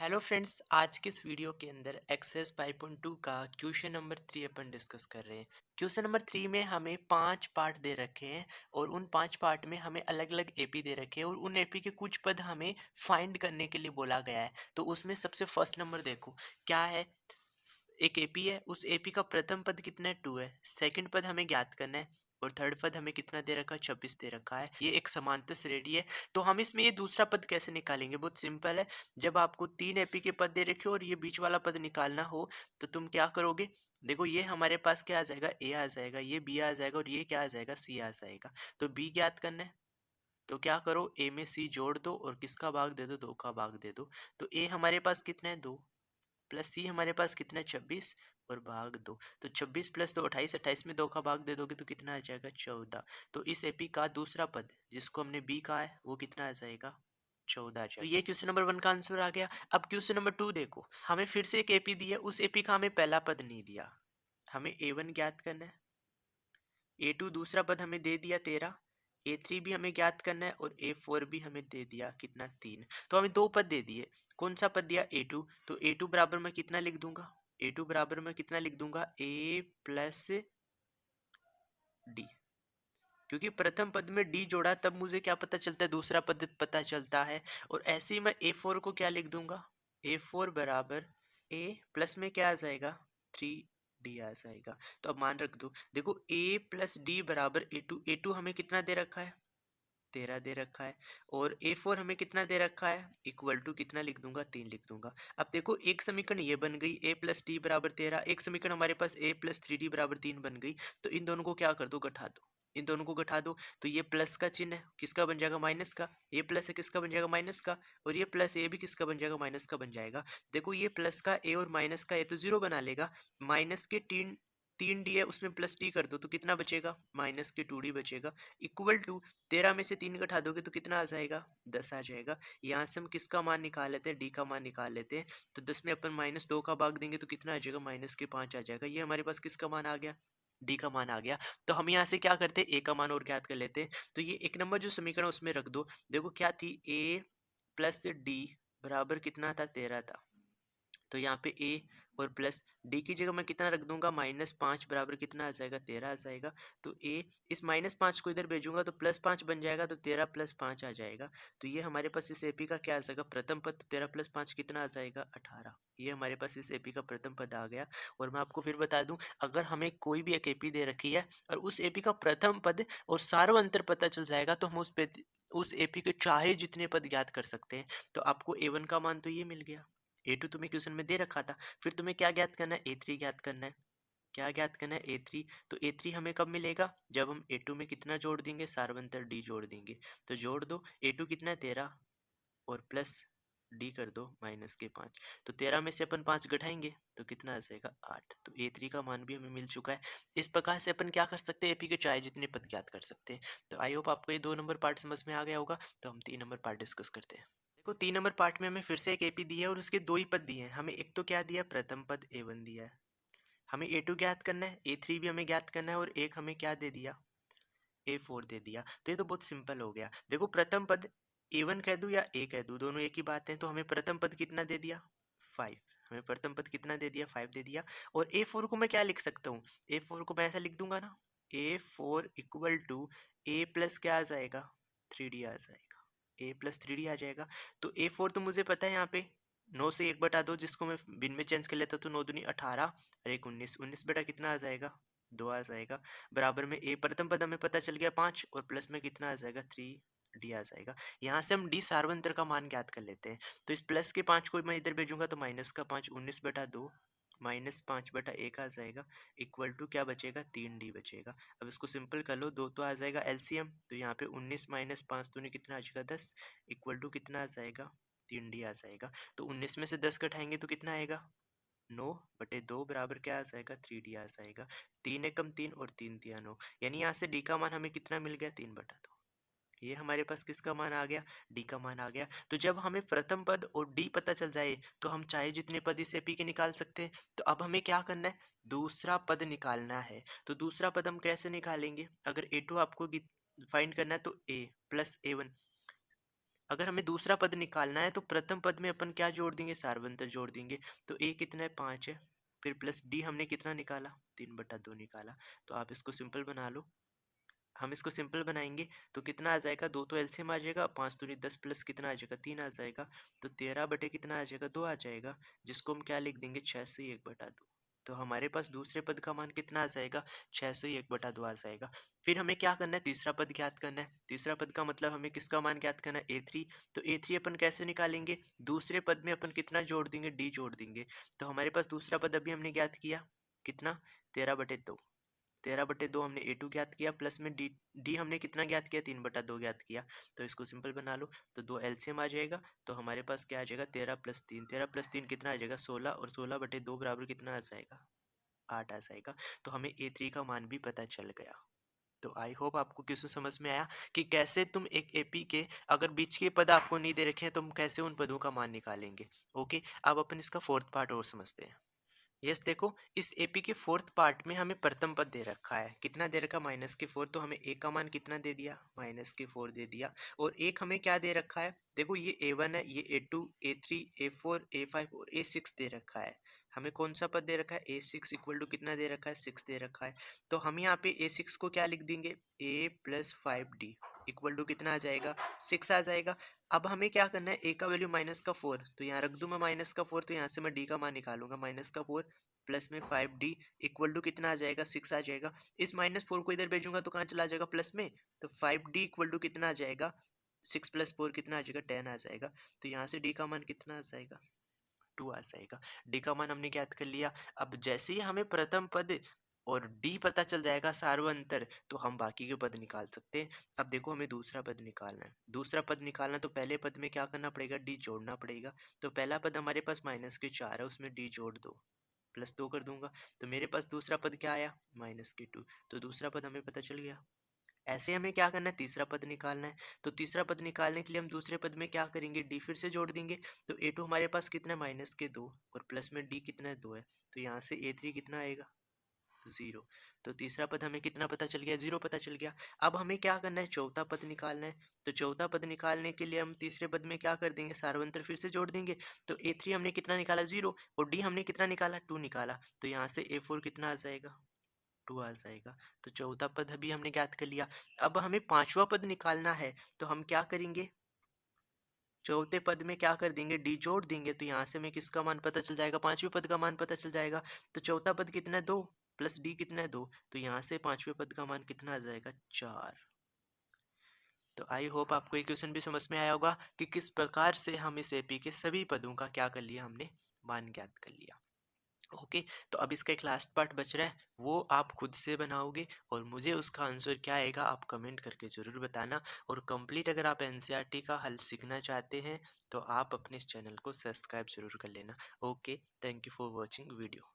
Hello friends, आज के इस वीडियो के अंदर एक्सरसाइज 5.2 का क्वेश्चन नंबर 3 अपन डिस्कस कर रहे हैं। क्वेश्चन नंबर 3 में हमें 5 पार्ट दे रखे हैं और उन 5 पार्ट में हमें अलग अलग एपी दे रखे हैं और उन एपी के कुछ पद हमें फाइंड करने के लिए बोला गया है। तो उसमें सबसे फर्स्ट नंबर देखो क्या है। एक एपी है, उस एपी का प्रथम पद कितना है 2 है, सेकंड पद हमें ज्ञात करना है और थर्ड पद हमें कितना दे रखा है 26 दे रखा है। ये एक समांतर श्रेणी है। तो हम इसमें ये दूसरा पद कैसे निकालेंगे, बहुत सिंपल है। जब आपको 3 एपी के पद दे रखे हो और ये बीच वाला पद निकालना हो तो तुम क्या करोगे। देखो ये हमारे पास क्या आ जाएगा, ए आ जाएगा, ये बी आ जाएगा और ये क्या आ जाएगा, सी आ जाएगा। तो बी ज्ञात करना है तो क्या करो, ए में सी जोड़ दो और किसका भाग दे दो, 2 का भाग दे दो। तो ए हमारे पास कितना है 2 प्लस सी हमारे पास कितना है 26 और भाग 2। तो 26 प्लस 2 28, 28 में 2 का भाग दे दोगे तो कितना आ जाएगा 14। तो इस एपी का दूसरा पद जिसको हमने बी कहा है वो कितना आ जाएगा 14 आ जाएगा। तो ये क्वेश्चन नंबर 1 का आंसर आ गया। अब क्वेश्चन नंबर 2 देखो, हमें फिर से एक एपी दी है, उस एपी का हमें पहला पद नहीं दिया। हमें A1 ज्ञात करना है, A2 दूसरा पद हमें दे दिया 13, A3 भी हमें ज्ञात करना है और A4 भी हमें दे दिया कितना 3। तो हमें 2 पद दे दिए। कौन सा पद दिया A2, तो A2 बराबर मैं कितना लिख दूंगा, A2 बराबर मैं कितना लिख दूंगा A प्लस डी। क्योंकि प्रथम पद में डी जोड़ा तब मुझे क्या पता चलता है, दूसरा पद पता चलता है। और ऐसे ही मैं A4 को क्या लिख दूंगा, A4 बराबर A प्लस में क्या आ जाएगा 3D आ जाएगा। तो अब मान रख दो, देखो A प्लस डी बराबर A2। A2 हमें कितना दे रखा है 13 दे रखा है और A4 हमें कितना दे रखा है, इक्वल टू कितना लिख दूंगा 3 लिख दूंगा। अब देखो एक समीकरण ये बन गई A प्लस डी बराबर 13, एक समीकरण हमारे पास A प्लस 3D बराबर 3 बन गई। तो इन दोनों को क्या कर दो, घटा दो। इन दोनों को घटा दो तो ये प्लस का चिन्ह है किसका बन जाएगा, माइनस का। ये प्लस है किसका बन जाएगा, माइनस का। और ये प्लस ये भी किसका बन जाएगा, माइनस का बन जाएगा। देखो ये प्लस का ए और माइनस का ए तो जीरो बना लेगा। माइनस के 3D है उसमें प्लस डी कर दो तो कितना बचेगा, माइनस के 2D बचेगा। इक्वल टू 13 में से 3 घटा दोगे तो कितना आ जाएगा, 10 आ जाएगा। यहाँ से हम किसका मान निकाल लेते हैं, डी का मान निकाल लेते हैं। तो 10 में अपन -2 का भाग देंगे तो कितना आ जाएगा, -5 आ जाएगा। ये हमारे पास किसका मान आ गया, डी का मान आ गया। तो हम यहाँ से क्या करते हैं, ए का मान और ज्ञात कर लेते हैं। तो ये एक नंबर जो समीकरण उसमें रख दो। देखो क्या थी, ए प्लस डी बराबर कितना था, 13 था। तो यहाँ पे ए और प्लस डी की जगह मैं कितना रख दूंगा, -5 बराबर कितना आ जाएगा, 13 आ जाएगा। तो ए इस -5 को इधर भेजूंगा तो +5 बन जाएगा, तो 13 + 5 आ जाएगा। तो ये हमारे पास इस एपी का क्या आ जाएगा, प्रथम पद। तो 13 + 5 कितना आ जाएगा, 18। ये हमारे पास इस एपी का प्रथम पद आ गया। और मैं आपको फिर बता दूं, अगर हमें कोई भी एक एपी दे रखी है और उस एपी का प्रथम पद और सार्वंतर पता चल जाएगा तो हम उस एपी के चाहे जितने पद ज्ञात कर सकते हैं। तो आपको A1 का मान तो ये मिल गया, A2 तुम्हें क्वेश्चन में दे रखा था। फिर तुम्हें क्या ज्ञात करना है, A3 ज्ञात करना है। क्या ज्ञात करना है, A3। तो A3 हमें कब मिलेगा, जब हम A2 में कितना जोड़ देंगे, सार्वंतर D जोड़ देंगे। तो जोड़ दो, A2 कितना है 13 और प्लस डी कर दो -5। तो 13 में से अपन 5 घटाएंगे तो कितना आ जाएगा 8। तो A3 का मान भी हमें मिल चुका है। इस प्रकार से अपन क्या कर सकते हैं, एपी के चाहे जितने पद ज्ञात कर सकते हैं। तो आई होप आपको ये 2 नंबर पार्ट समझ में आ गया होगा। तो हम 3 नंबर पार्ट डिस्कस करते हैं। देखो 3 नंबर पार्ट में हमें फिर से एक एपी दी है और उसके 2 ही पद दिए हैं। हमें एक तो क्या दिया, प्रथम पद A1 दिया है। हमें A2 ज्ञात करना है, A3 भी हमें ज्ञात करना है और एक हमें क्या दे दिया, A4 दे दिया। तो ये तो बहुत सिंपल हो गया। देखो प्रथम पद A1 कह दूं या A कह दूं, दोनों एक ही बात है। तो हमें प्रथम पद कितना दे दिया, 5। हमें प्रथम पद कितना दे दिया, 5 दे दिया। और A4 को मैं क्या लिख सकता हूँ, A4 को मैं ऐसा लिख दूंगा ना, A4 equal to A plus क्या आ जाएगा, 3D आ जाएगा। A प्लस 3D आ जाएगा। तो A4 तो मुझे पता है, यहाँ पे 9 से 1 बटा 2 जिसको मैं बिन में चेंज कर लेता तो 9 दूनी 18 और 1 19, 19 बटा कितना आ जाएगा, 2 आ जाएगा। बराबर में ए प्रथम पद हमें पता चल गया 5 और प्लस में कितना आ जाएगा 3D आ जाएगा। यहाँ से हम डी सार्वंतर का मान ज्ञात कर लेते हैं। तो इस प्लस के 5 को मैं इधर भेजूंगा तो माइनस का 5, 19 बटा 2 -5 बटा 1 आ जाएगा। इक्वल टू क्या बचेगा, 3D बचेगा। अब इसको सिंपल कर लो, 2 तो आ जाएगा एलसीएम। तो यहाँ पे 19 - 5 दूनी कितना आ जाएगा 10, इक्वल टू कितना आ जाएगा, 3D आ जाएगा। तो 19 में से 10 घटाएंगे तो कितना आएगा, 9/2 बराबर क्या आ जाएगा, 3D आ जाएगा। 3 एकम 3 और 3 तिया 9, यानी यहाँ से डी का मान हमें कितना मिल गया, 3/2। ये हमारे पास किसका मान आ गया, डी का मान आ गया। तो जब हमें प्रथम पद और डी पता चल जाए तो हम चाहे जितने पद इस एपी के निकाल सकते हैं। तो अब हमें क्या करना है, दूसरा पद निकालना है। तो दूसरा पद हम कैसे निकालेंगे, अगर A2 आपको फाइंड करना है तो A प्लस A1। अगर हमें दूसरा पद निकालना है तो प्रथम पद में अपन क्या जोड़ देंगे, सार्वंतर जोड़ देंगे। तो a कितना है, 5 है। फिर प्लस d हमने कितना निकाला, 3/2 निकाला। तो आप इसको सिंपल बना लो। हम इसको सिंपल बनाएंगे तो कितना आ जाएगा, 2 तो एलसीएम आ जाएगा, 5 दूनी 10 प्लस कितना आ जाएगा, 3 आ जाएगा। तो 13 बटे कितना आ जाएगा, 2 आ जाएगा, जिसको हम क्या लिख देंगे, 6 से 1/2। तो हमारे पास दूसरे पद का मान कितना आ जाएगा, 6 से 1/2 आ जाएगा। फिर हमें क्या करना है, तीसरा पद ज्ञात करना है। तीसरा पद का मतलब हमें किसका मान ज्ञात करना है, a3। तो a3 अपन कैसे निकालेंगे, दूसरे पद में अपन कितना जोड़ देंगे, d जोड़ देंगे। तो हमारे पास दूसरा पद अभी हमने ज्ञात किया, कितना, 13/2। 13/2 हमने a2 ज्ञात किया, प्लस में d हमने कितना ज्ञात किया, 3/2 ज्ञात किया। तो इसको सिंपल बना लो, तो 2 एलसीएम आ जाएगा। तो हमारे पास क्या आ जाएगा, 13+3, 13+3 कितना आ जाएगा, 16, और 16/2 बराबर कितना आ जाएगा, 8 आ जाएगा। तो हमें a3 का मान भी पता चल गया। तो आई होप आपको क्वेश्चन समझ में आया कि कैसे तुम एक एपी के अगर बीच के पद आपको नहीं दे रखे हैं तो हम कैसे उन पदों का मान निकालेंगे। ओके, अब अपन इसका फोर्थ पार्ट और समझते हैं। यस, देखो इस एपी के फोर्थ पार्ट में हमें प्रथम पद दे रखा है, कितना दे रखा, -4। तो हमें ए का मान कितना दे दिया, -4 दे दिया। और एक हमें क्या दे रखा है, देखो ये a1 है, ये a2, a3, a4, a5 और a6 दे रखा है। हमें कौन सा पद दे रखा है, a6 इक्वल टू कितना दे रखा है, 6 दे रखा है। तो हम यहाँ पे a6 को क्या लिख देंगे, a+5d इक्वल टू कितना आ जाएगा, 6 आ जाएगा। अब हमें क्या करना है, a का वैल्यू -4, तो यहाँ रख दूं मैं -4। तो यहाँ से मैं d का मान निकालूंगा, -4 प्लस में 5d इक्वल टू कितना आ जाएगा, 6 आ जाएगा। इस -4 को इधर भेजूंगा तो कहाँ चला जाएगा, प्लस में। तो 5d इक्वल टू कितना आ जाएगा, 6 + 4 कितना आ जाएगा, 10 आ जाएगा। तो यहाँ से d का मान कितना आ जाएगा, 2 आ जाएगा। d का मान हमने ज्ञात कर लिया। अब जैसे ही हमें प्रथम पद और d पता चल जाएगा सार्वंतर, तो हम बाकी के पद निकाल सकते हैं। अब देखो हमें दूसरा पद निकालना है। दूसरा पद निकालना तो पहले पद में क्या करना पड़ेगा, d जोड़ना पड़ेगा। तो पहला पद हमारे पास -4 है, उसमें d जोड़ दो, +2 कर दूंगा। तो मेरे पास दूसरा पद क्या आया, -2। तो दूसरा पद हमें पता चल गया। ऐसे हमें क्या करना है, तीसरा पद निकालना है। तो तीसरा पद निकालने के लिए हम दूसरे पद में क्या करेंगे, d फिर से जोड़ देंगे। तो a2 हमारे पास कितना है, -2, और प्लस में d कितना है, 2 है। तो यहाँ से a3 कितना आएगा, 0। तो तीसरा पद हमें कितना पता चल गया, 0 पता चल गया। अब हमें क्या करना है, चौथा पद निकालना है। तो चौथा पद निकालने के लिए हम तीसरे पद में क्या कर देंगे, सार्वंतर फिर से जोड़ देंगे। तो a3 हमने कितना निकाला, 0, और d हमने कितना निकाला, 2 निकाला। तो यहाँ से a4 कितना आ जाएगा, 2 आ जाएगा। तो चौथा पद अभी हमने ज्ञात कर लिया। अब हमें पांचवा पद निकालना है, तो हम क्या करेंगे, चौथे पद में क्या कर देंगे, डी जोड़ देंगे। तो यहाँ से हमें किसका मान पता चल जाएगा, पांचवें पद का मान पता चल जाएगा। तो चौथा पद कितना है, 2, प्लस डी कितना है, 2। तो यहाँ से पांचवें पद का मान कितना आ जाएगा, 4। तो आई होप आपको ये क्वेश्चन भी समझ में आया होगा कि किस प्रकार से हम इस एपी के सभी पदों का क्या कर लिया, हमने मान ज्ञात कर लिया। ओके, तो अब इसका एक लास्ट पार्ट बच रहा है, वो आप खुद से बनाओगे और मुझे उसका आंसर क्या आएगा आप कमेंट करके ज़रूर बताना। और कंप्लीट अगर आप एनसीईआरटी का हल सीखना चाहते हैं तो आप अपने इस चैनल को सब्सक्राइब ज़रूर कर लेना। Okay, thank you for watching video.